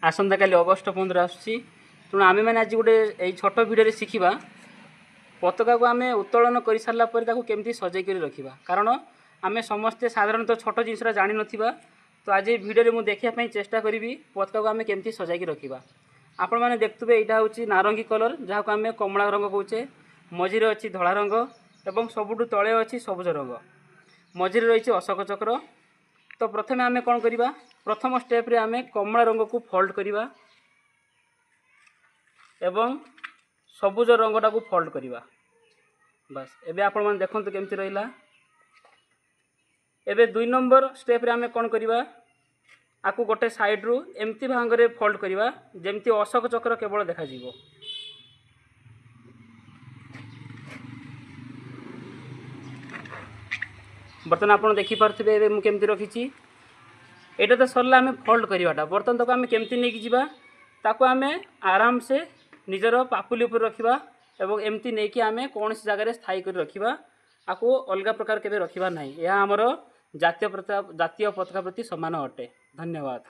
आसंता काली August 15 आसुची तेणु आम मैंने आज गोटे यही छोट भिडियो शिखा पताका को आम उत्तोलन कर सारा केमती सजै कर रखा कारण आम समस्ते साधारणतः छोट जिनस जानी ना तो आज भिडियो मुझे देखापी चेष्टा करी पताका को आम केमती सजाई रखा आपण मैंने देखुए यहाँ हूँ नारंगी कलर जहाँ को आम कमला रंग कौचे मझीरे अच्छी धला रंग एवं सबुठ तले अच्छी सबुज रंग मझीरे रही अशोक चक्र। तो प्रथम आम कौन करवा प्रथम स्टेप रे आम कमला रंग को फोल्ड करवा एवं सबुज रंगटा को फोल्ड करवा बस एबे आपण मैंने देखते केमती रहा। एबे 2 नंबर स्टेप रे आम कौन करवा आपको गोटे साइड रु एमती भांग रे फोल्ड करवा जेमती अशोक चक्र केवल देखा जीवो। बर्तमान आपन देखि पारथिबे एबे मु केमती रखिछि एटा तो सरला आम फोल्ड करवाटा बर्तमान तक आम केमती नहीं जावा ताको आम आराम से निजर पापुली उपर रखिबा एवं एमती नहीं कि आम कौन सी जगह स्थायी कर रखिबा आपको अलग प्रकार केबे रखिबा नहीं। यह हमर जातीय पताका प्रति सम्मान अटे। धन्यवाद।